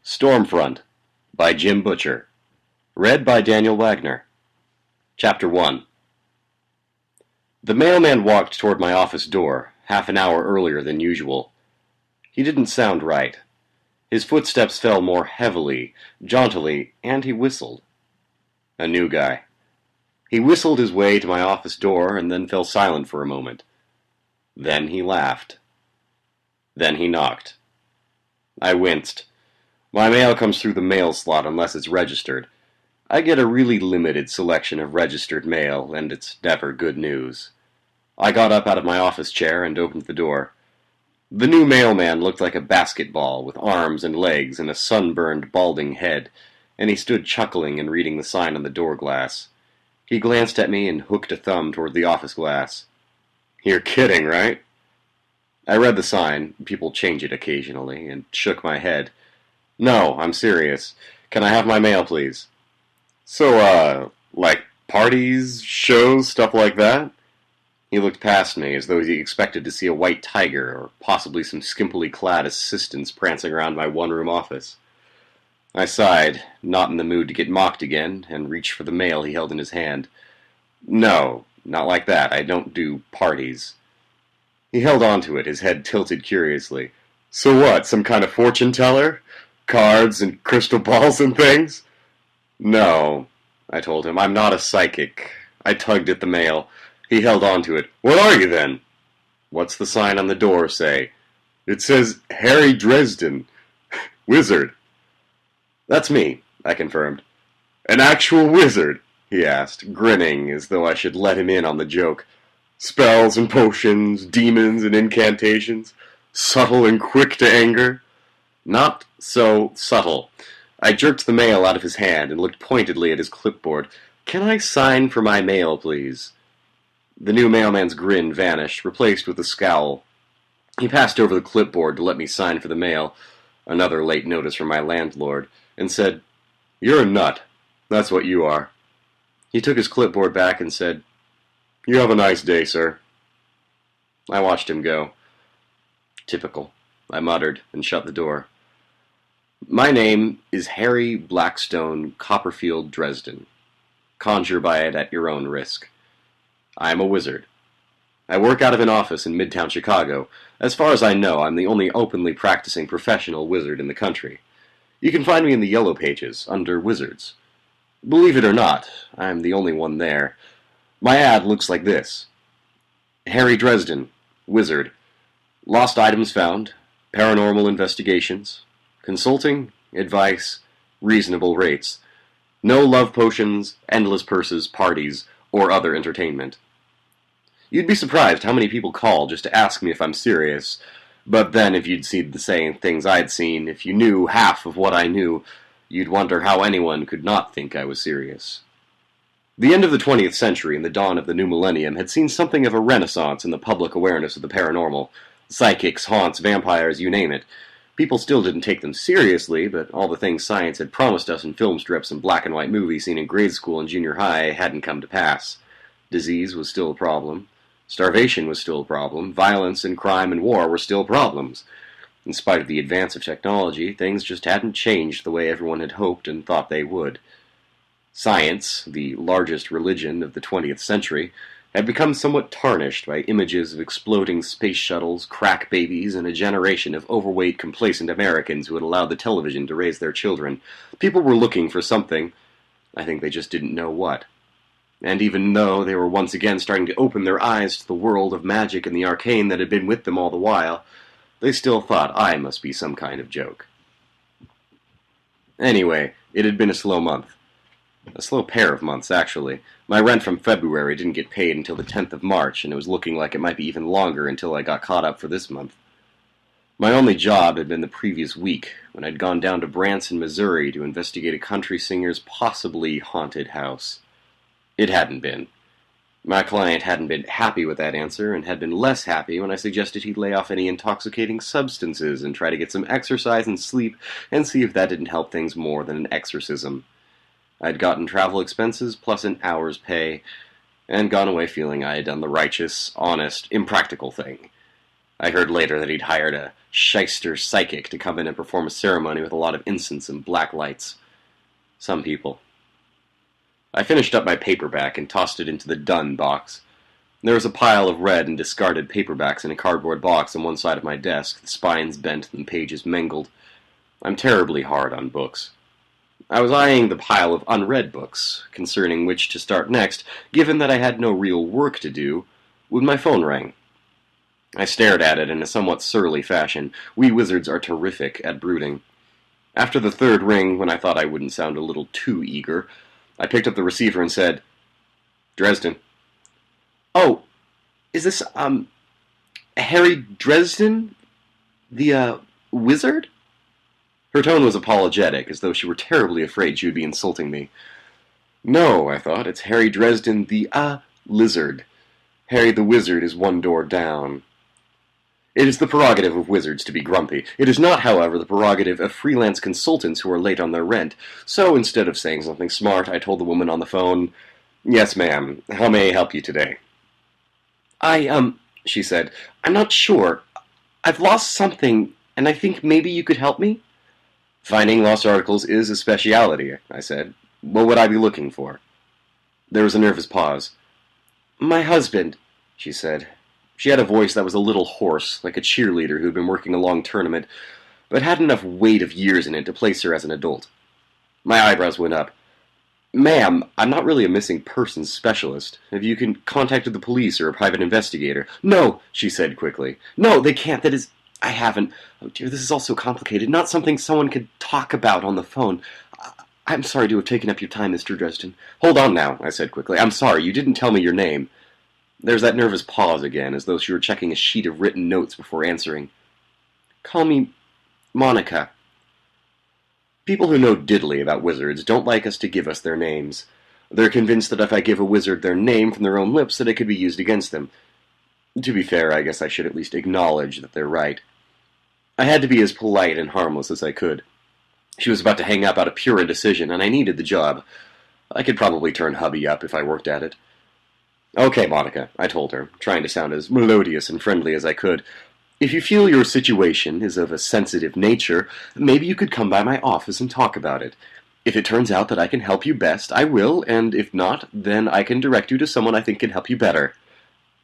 Stormfront by Jim Butcher. Read by Daniel Wagner. Chapter 1. The mailman walked toward my office door, half an hour earlier than usual. He didn't sound right. His footsteps fell more heavily, jauntily, and he whistled. A new guy. He whistled his way to my office door and then fell silent for a moment. Then he laughed. Then he knocked. I winced. My mail comes through the mail slot unless it's registered. I get a really limited selection of registered mail, and it's never good news. I got up out of my office chair and opened the door. The new mailman looked like a basketball with arms and legs and a sunburned, balding head, and he stood chuckling and reading the sign on the door glass. He glanced at me and hooked a thumb toward the office glass. "You're kidding, right?" I read the sign, people change it occasionally, and shook my head. "No, I'm serious. Can I have my mail, please?" "So, like parties, shows, stuff like that?" He looked past me as though he expected to see a white tiger or possibly some skimpily clad assistants prancing around my one-room office. I sighed, not in the mood to get mocked again, and reached for the mail he held in his hand. "No, not like that. I don't do parties." He held on to it, his head tilted curiously. "So what, some kind of fortune teller? Cards and crystal balls and things?" "No," I told him. "I'm not a psychic." I tugged at the mail. He held on to it. "What are you, then?" "What's the sign on the door say?" "It says Harry Dresden. Wizard." "That's me," I confirmed. "An actual wizard?" he asked, grinning as though I should let him in on the joke. "Spells and potions, demons and incantations, subtle and quick to anger?" "Not so subtle." I jerked the mail out of his hand and looked pointedly at his clipboard. "Can I sign for my mail, please?" The new mailman's grin vanished, replaced with a scowl. He passed over the clipboard to let me sign for the mail, another late notice from my landlord, and said, "You're a nut. That's what you are." He took his clipboard back and said, "You have a nice day, sir." I watched him go. "Typical," I muttered and shut the door. "My name is Harry Blackstone Copperfield Dresden. Conjure by it at your own risk. I am a wizard. I work out of an office in Midtown Chicago. As far as I know, I'm the only openly practicing professional wizard in the country. You can find me in the Yellow Pages, under Wizards. Believe it or not, I'm the only one there. My ad looks like this. Harry Dresden, Wizard. Lost items found. Paranormal investigations. Consulting, advice, reasonable rates. No love potions, endless purses, parties, or other entertainment. You'd be surprised how many people call just to ask me if I'm serious. But then if you'd seen the same things I'd seen, if you knew half of what I knew, you'd wonder how anyone could not think I was serious. The end of the 20th century and the dawn of the new millennium had seen something of a renaissance in the public awareness of the paranormal. Psychics, haunts, vampires, you name it. People still didn't take them seriously, but all the things science had promised us in film strips and black and white movies seen in grade school and junior high hadn't come to pass. Disease was still a problem. Starvation was still a problem. Violence and crime and war were still problems. In spite of the advance of technology, things just hadn't changed the way everyone had hoped and thought they would. Science, the largest religion of the 20th century, had become somewhat tarnished by images of exploding space shuttles, crack babies, and a generation of overweight, complacent Americans who had allowed the television to raise their children. People were looking for something. I think they just didn't know what. And even though they were once again starting to open their eyes to the world of magic and the arcane that had been with them all the while, they still thought I must be some kind of joke. Anyway, it had been a slow month. A slow pair of months, actually. My rent from February didn't get paid until the 10th of March, and it was looking like it might be even longer until I got caught up for this month. My only job had been the previous week, when I'd gone down to Branson, Missouri to investigate a country singer's possibly haunted house. It hadn't been. My client hadn't been happy with that answer, and had been less happy when I suggested he lay off any intoxicating substances and try to get some exercise and sleep, and see if that didn't help things more than an exorcism. I'd gotten travel expenses plus an hour's pay, and gone away feeling I had done the righteous, honest, impractical thing. I heard later that he'd hired a shyster psychic to come in and perform a ceremony with a lot of incense and black lights. Some people. I finished up my paperback and tossed it into the done box. There was a pile of red and discarded paperbacks in a cardboard box on one side of my desk, the spines bent and the pages mangled. I'm terribly hard on books. I was eyeing the pile of unread books, concerning which to start next, given that I had no real work to do, when my phone rang. I stared at it in a somewhat surly fashion. We wizards are terrific at brooding. After the third ring, when I thought I wouldn't sound a little too eager, I picked up the receiver and said, "Dresden." "Oh, is this, Harry Dresden? The, wizard?" Her tone was apologetic, as though she were terribly afraid she would be insulting me. "No," I thought, "it's Harry Dresden, the, lizard. Harry the wizard is one door down." It is the prerogative of wizards to be grumpy. It is not, however, the prerogative of freelance consultants who are late on their rent. So, instead of saying something smart, I told the woman on the phone, "Yes, ma'am. How may I help you today?" She said, "I'm not sure. I've lost something, and I think maybe you could help me?" "Finding lost articles is a speciality," I said. "What would I be looking for?" There was a nervous pause. "My husband," she said. She had a voice that was a little hoarse, like a cheerleader who had been working a long tournament, but had enough weight of years in it to place her as an adult. My eyebrows went up. "Ma'am, I'm not really a missing persons specialist. Have you contacted the police or a private investigator?" "No," she said quickly. "No, they can't. That is, I haven't. Oh dear, this is all so complicated. Not something someone could talk about on the phone. I'm sorry to have taken up your time, Mr. Dresden." "Hold on now," I said quickly. "I'm sorry, you didn't tell me your name." There's that nervous pause again, as though she were checking a sheet of written notes before answering. "Call me Monica." People who know diddly about wizards don't like us to give us their names. They're convinced that if I give a wizard their name from their own lips, that it could be used against them. To be fair, I guess I should at least acknowledge that they're right. I had to be as polite and harmless as I could. She was about to hang up out of pure indecision, and I needed the job. I could probably turn hubby up if I worked at it. "Okay, Monica," I told her, trying to sound as melodious and friendly as I could. "If you feel your situation is of a sensitive nature, maybe you could come by my office and talk about it. If it turns out that I can help you best, I will, and if not, then I can direct you to someone I think can help you better."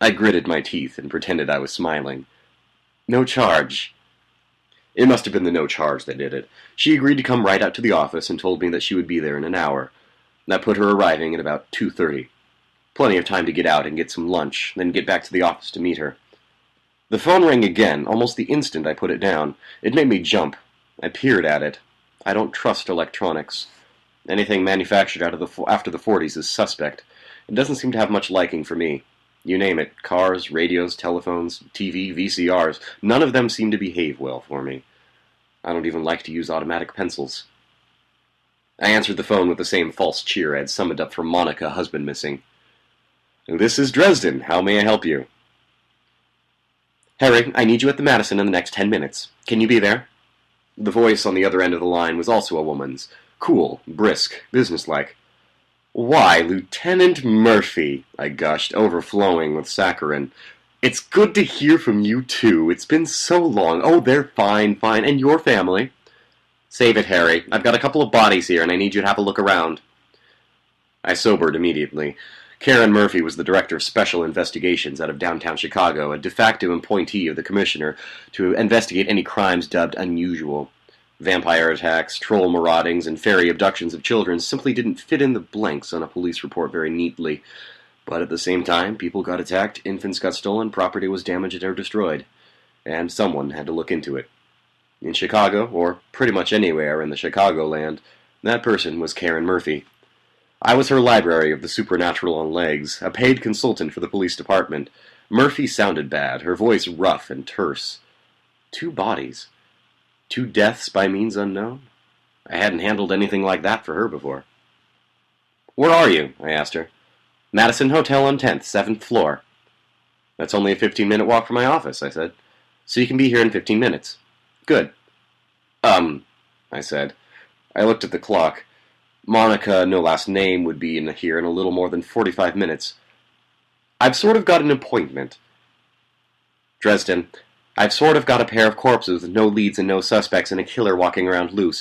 I gritted my teeth and pretended I was smiling. "No charge." It must have been the no charge that did it. She agreed to come right out to the office and told me that she would be there in an hour. That put her arriving at about 2:30. Plenty of time to get out and get some lunch, then get back to the office to meet her. The phone rang again, almost the instant I put it down. It made me jump. I peered at it. I don't trust electronics. Anything manufactured after the 40s is suspect. It doesn't seem to have much liking for me. You name it, cars, radios, telephones, TV, VCRs, none of them seem to behave well for me. I don't even like to use automatic pencils. I answered the phone with the same false cheer I had summoned up for Monica, husband missing. "This is Dresden. How may I help you?" "Harry, I need you at the Madison in the next 10 minutes. Can you be there?" The voice on the other end of the line was also a woman's. Cool, brisk, businesslike. "Why, Lieutenant Murphy," I gushed, overflowing with saccharine. "It's good to hear from you, too. It's been so long. Oh, they're fine. And your family?" "Save it, Harry. I've got a couple of bodies here, and I need you to have a look around." I sobered immediately. Karen Murphy was the director of special investigations out of downtown Chicago, a de facto appointee of the commissioner to investigate any crimes dubbed unusual. Vampire attacks, troll maraudings, and fairy abductions of children simply didn't fit in the blanks on a police report very neatly. But at the same time, people got attacked, infants got stolen, property was damaged or destroyed. And someone had to look into it. In Chicago, or pretty much anywhere in the Chicagoland, that person was Karen Murphy. I was her library of the supernatural on legs, a paid consultant for the police department. Murphy sounded bad, her voice rough and terse. 2 bodies. 2 deaths by means unknown? I hadn't handled anything like that for her before. "Where are you?" I asked her. "Madison Hotel on 10th, 7th floor." "That's only a 15-minute walk from my office," I said. "So you can be here in 15 minutes. "Good." I said. I looked at the clock. Monica, no last name, would be here in a little more than 45 minutes. "I've sort of got an appointment." "Dresden, I've sort of got a pair of corpses with no leads and no suspects and a killer walking around loose.